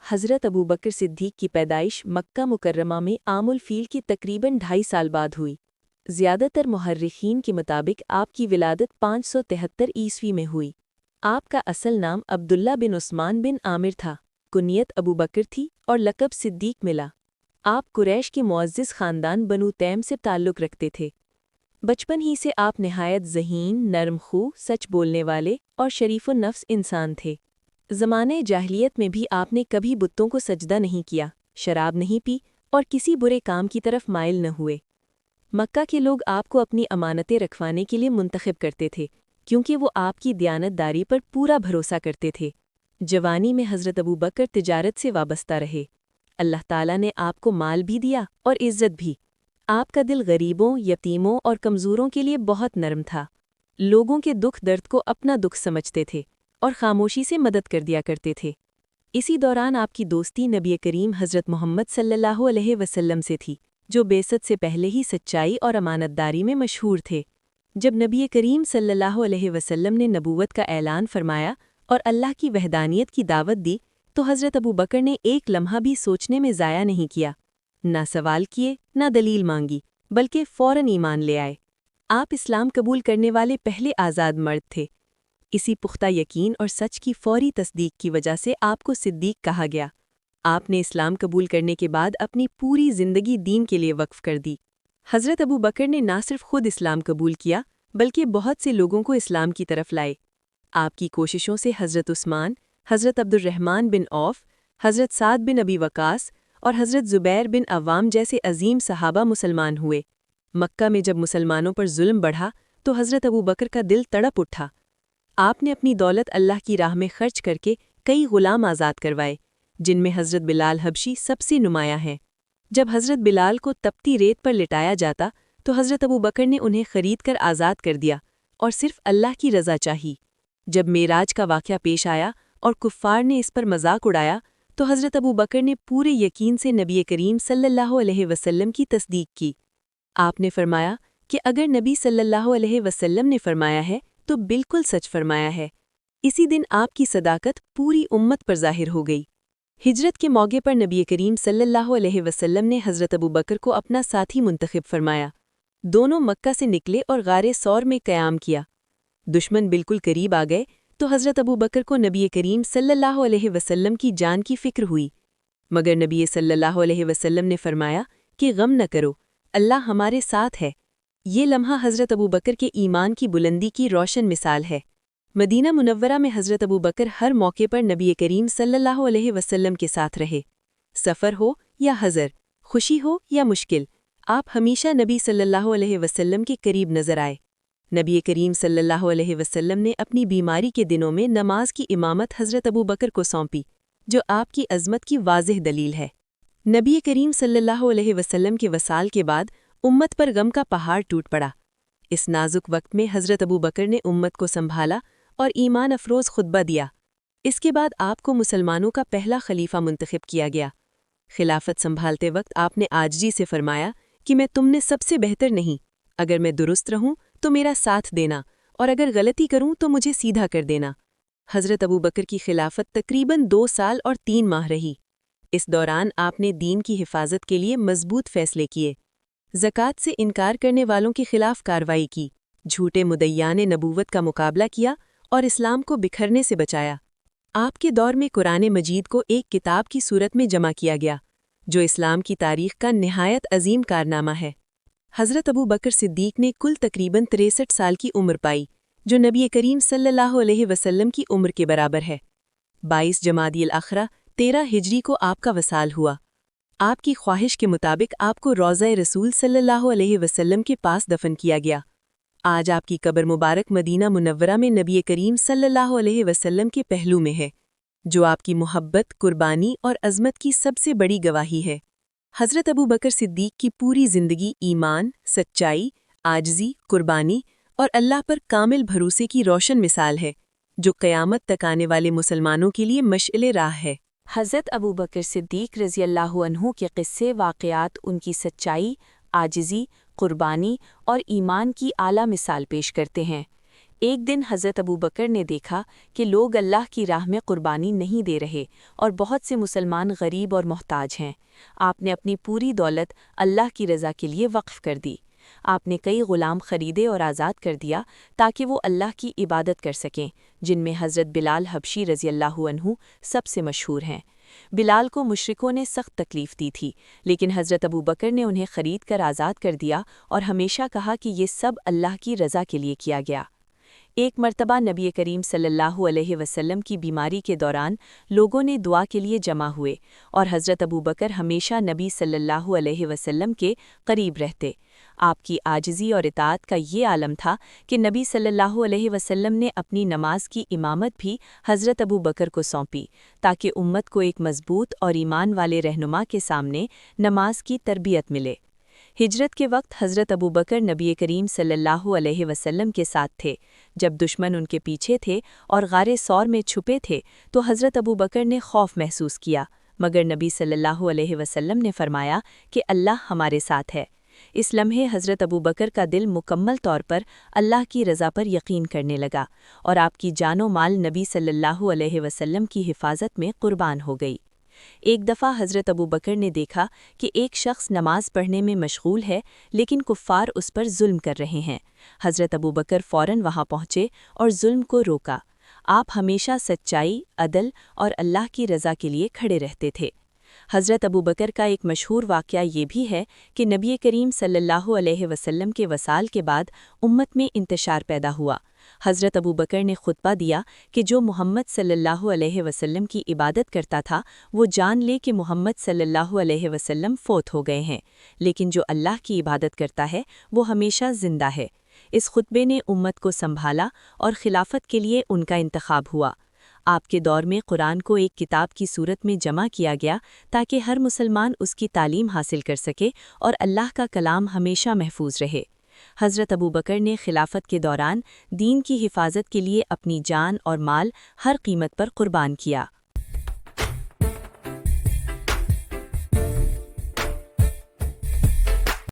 حضرت ابو بکر صدیق کی پیدائش مکہ مکرمہ میں عام الفیل کی تقریباً 2.5 سال بعد ہوئی۔ زیادہ تر محرخین کے مطابق آپ کی ولادت 573 عیسوی میں ہوئی۔ آپ کا اصل نام عبداللہ بن عثمان بن عامر تھا، کنیت ابو بکر تھی اور لقب صدیق ملا۔ آپ قریش کے معزز خاندان بنو تیم سے تعلق رکھتے تھے۔ بچپن ہی سے آپ نہایت ذہین، نرم خو، سچ بولنے والے اور شریف النفس انسان تھے۔ زمانے جاہلیت میں بھی آپ نے کبھی بتوں کو سجدہ نہیں کیا، شراب نہیں پی اور کسی برے کام کی طرف مائل نہ ہوئے۔ مکہ کے لوگ آپ کو اپنی امانتیں رکھوانے کے لیے منتخب کرتے تھے، کیونکہ وہ آپ کی دیانت داری پر پورا بھروسہ کرتے تھے۔ جوانی میں حضرت ابو بکر تجارت سے وابستہ رہے۔ اللہ تعالیٰ نے آپ کو مال بھی دیا اور عزت بھی۔ آپ کا دل غریبوں، یتیموں اور کمزوروں کے لیے بہت نرم تھا۔ لوگوں کے دکھ درد کو اپنا دکھ سمجھتے تھے اور خاموشی سے مدد کر دیا کرتے تھے۔ اسی دوران آپ کی دوستی نبی کریم حضرت محمد صلی اللہ علیہ وسلم سے تھی، جو بعثت سے پہلے ہی سچائی اور امانت داری میں مشہور تھے۔ جب نبی کریم صلی اللہ علیہ وسلم نے نبوت کا اعلان فرمایا اور اللہ کی وحدانیت کی دعوت دی تو حضرت ابو بکر نے ایک لمحہ بھی سوچنے میں ضائع نہیں کیا، نہ سوال کیے، نہ دلیل مانگی، بلکہ فوراً ایمان لے آئے۔ آپ اسلام قبول کرنے والے پہلے آزاد مرد تھے۔ اسی پختہ یقین اور سچ کی فوری تصدیق کی وجہ سے آپ کو صدیق کہا گیا۔ آپ نے اسلام قبول کرنے کے بعد اپنی پوری زندگی دین کے لیے وقف کر دی۔ حضرت ابو بکر نے نہ صرف خود اسلام قبول کیا بلکہ بہت سے لوگوں کو اسلام کی طرف لائے۔ آپ کی کوششوں سے حضرت عثمان، حضرت عبد الرحمن بن عوف، حضرت سعد بن ابی وقاص اور حضرت زبیر بن عوام جیسے عظیم صحابہ مسلمان ہوئے۔ مکہ میں جب مسلمانوں پر ظلم بڑھا تو حضرت ابو بکر کا دل تڑپ اٹھا۔ آپ نے اپنی دولت اللہ کی راہ میں خرچ کر کے کئی غلام آزاد کروائے، جن میں حضرت بلال حبشی سب سے نمایاں ہیں۔ جب حضرت بلال کو تپتی ریت پر لٹایا جاتا تو حضرت ابو بکر نے انہیں خرید کر آزاد کر دیا اور صرف اللہ کی رضا چاہی۔ جب معراج کا واقعہ پیش آیا اور کفار نے اس پر مذاق اڑایا تو حضرت ابو بکر نے پورے یقین سے نبی کریم صلی اللہ علیہ وسلم کی تصدیق کی۔ آپ نے فرمایا کہ اگر نبی صلی اللہ علیہ وسلم نے فرمایا ہے تو بالکل سچ فرمایا ہے۔ اسی دن آپ کی صداقت پوری امت پر ظاہر ہو گئی۔ ہجرت کے موقع پر نبی کریم صلی اللہ علیہ وسلم نے حضرت ابو بکر کو اپنا ساتھی منتخب فرمایا۔ دونوں مکہ سے نکلے اور غار ثور میں قیام کیا۔ دشمن بالکل قریب آ گئے تو حضرت ابو بکر کو نبی کریم صلی اللہ علیہ وسلم کی جان کی فکر ہوئی، مگر نبی صلی اللہ علیہ وسلم نے فرمایا کہ غم نہ کرو، اللہ ہمارے ساتھ ہے۔ یہ لمحہ حضرت ابو بکر کے ایمان کی بلندی کی روشن مثال ہے۔ مدینہ منورہ میں حضرت ابو بکر ہر موقع پر نبی کریم صلی اللہ علیہ وسلم کے ساتھ رہے۔ سفر ہو یا حضر، خوشی ہو یا مشکل، آپ ہمیشہ نبی صلی اللہ علیہ وسلم کے قریب نظر آئے۔ نبی کریم صلی اللہ علیہ وسلم نے اپنی بیماری کے دنوں میں نماز کی امامت حضرت ابو بکر کو سونپی، جو آپ کی عظمت کی واضح دلیل ہے۔ نبی کریم صلی اللہ علیہ وسلم کے وصال کے بعد امت پر غم کا پہاڑ ٹوٹ پڑا۔ اس نازک وقت میں حضرت ابو بکر نے امت کو سنبھالا اور ایمان افروز خطبہ دیا۔ اس کے بعد آپ کو مسلمانوں کا پہلا خلیفہ منتخب کیا گیا۔ خلافت سنبھالتے وقت آپ نے عاجزی سے فرمایا کہ میں تم نے سب سے بہتر نہیں، اگر میں درست رہوں تو میرا ساتھ دینا اور اگر غلطی کروں تو مجھے سیدھا کر دینا۔ حضرت ابو بکر کی خلافت تقریباً 2 سال اور 3 ماہ رہی۔ اس دوران آپ نے دین کی حفاظت کے لیے مضبوط فیصلے کیے۔ زکوٰۃ سے انکار کرنے والوں کے خلاف کارروائی کی، جھوٹے مدعیان نبوت کا مقابلہ کیا اور اسلام کو بکھرنے سے بچایا۔ آپ کے دور میں قرآن مجید کو ایک کتاب کی صورت میں جمع کیا گیا، جو اسلام کی تاریخ کا نہایت عظیم کارنامہ ہے۔ حضرت ابو بکر صدیق نے کل تقریباً 63 سال کی عمر پائی، جو نبی کریم صلی اللہ علیہ وسلم کی عمر کے برابر ہے۔ 22 جمادی الاخرہ 13 ہجری کو آپ کا وصال ہوا۔ آپ کی خواہش کے مطابق آپ کو روضہ رسول صلی اللہ علیہ وسلم کے پاس دفن کیا گیا۔ آج آپ کی قبر مبارک مدینہ منورہ میں نبی کریم صلی اللہ علیہ وسلم کے پہلو میں ہے، جو آپ کی محبت، قربانی اور عظمت کی سب سے بڑی گواہی ہے۔ حضرت ابو بکر صدیق کی پوری زندگی ایمان، سچائی، عاجزی، قربانی اور اللہ پر کامل بھروسے کی روشن مثال ہے، جو قیامت تک آنے والے مسلمانوں کے لیے مشعل راہ ہے۔ حضرت ابو بکر صدیق رضی اللہ عنہ کے قصے واقعات ان کی سچائی، عاجزی، قربانی اور ایمان کی اعلیٰ مثال پیش کرتے ہیں۔ ایک دن حضرت ابو بکر نے دیکھا کہ لوگ اللہ کی راہ میں قربانی نہیں دے رہے اور بہت سے مسلمان غریب اور محتاج ہیں۔ آپ نے اپنی پوری دولت اللہ کی رضا کے لیے وقف کر دی۔ آپ نے کئی غلام خریدے اور آزاد کر دیا تاکہ وہ اللہ کی عبادت کر سکیں، جن میں حضرت بلال حبشی رضی اللہ عنہ سب سے مشہور ہیں۔ بلال کو مشرکوں نے سخت تکلیف دی تھی، لیکن حضرت ابو بکر نے انہیں خرید کر آزاد کر دیا اور ہمیشہ کہا کہ یہ سب اللہ کی رضا کے لیے کیا گیا۔ ایک مرتبہ نبی کریم صلی اللہ علیہ وسلم کی بیماری کے دوران لوگوں نے دعا کے لیے جمع ہوئے اور حضرت ابو بکر ہمیشہ نبی صلی اللہ علیہ وسلم کے قریب رہتے۔ آپ کی عاجزی اور اطاعت کا یہ عالم تھا کہ نبی صلی اللہ علیہ وسلم نے اپنی نماز کی امامت بھی حضرت ابو بکر کو سونپی تاکہ امت کو ایک مضبوط اور ایمان والے رہنما کے سامنے نماز کی تربیت ملے۔ ہجرت کے وقت حضرت ابو بکر نبی کریم صلی اللہ علیہ وسلم کے ساتھ تھے۔ جب دشمن ان کے پیچھے تھے اور غار ثور میں چھپے تھے تو حضرت ابو بکر نے خوف محسوس کیا، مگر نبی صلی اللہ علیہ وسلم نے فرمایا کہ اللہ ہمارے ساتھ ہے۔ اس لمحے حضرت ابو بکر کا دل مکمل طور پر اللہ کی رضا پر یقین کرنے لگا اور آپ کی جان و مال نبی صلی اللہ علیہ وسلم کی حفاظت میں قربان ہو گئی۔ ایک دفعہ حضرت ابو بکر نے دیکھا کہ ایک شخص نماز پڑھنے میں مشغول ہے لیکن کفار اس پر ظلم کر رہے ہیں۔ حضرت ابو بکر فوراً وہاں پہنچے اور ظلم کو روکا۔ آپ ہمیشہ سچائی، عدل اور اللہ کی رضا کے لیے کھڑے رہتے تھے۔ حضرت ابو بکر کا ایک مشہور واقعہ یہ بھی ہے کہ نبی کریم صلی اللہ علیہ وسلم کے وصال کے بعد امت میں انتشار پیدا ہوا۔ حضرت ابو بکر نے خطبہ دیا کہ جو محمد صلی اللہ علیہ وسلم کی عبادت کرتا تھا وہ جان لے کہ محمد صلی اللہ علیہ وسلم فوت ہو گئے ہیں، لیکن جو اللہ کی عبادت کرتا ہے وہ ہمیشہ زندہ ہے۔ اس خطبے نے امت کو سنبھالا اور خلافت کے لیے ان کا انتخاب ہوا۔ آپ کے دور میں قرآن کو ایک کتاب کی صورت میں جمع کیا گیا تاکہ ہر مسلمان اس کی تعلیم حاصل کر سکے اور اللہ کا کلام ہمیشہ محفوظ رہے۔ حضرت ابو بکر نے خلافت کے دوران دین کی حفاظت کے لیے اپنی جان اور مال ہر قیمت پر قربان کیا۔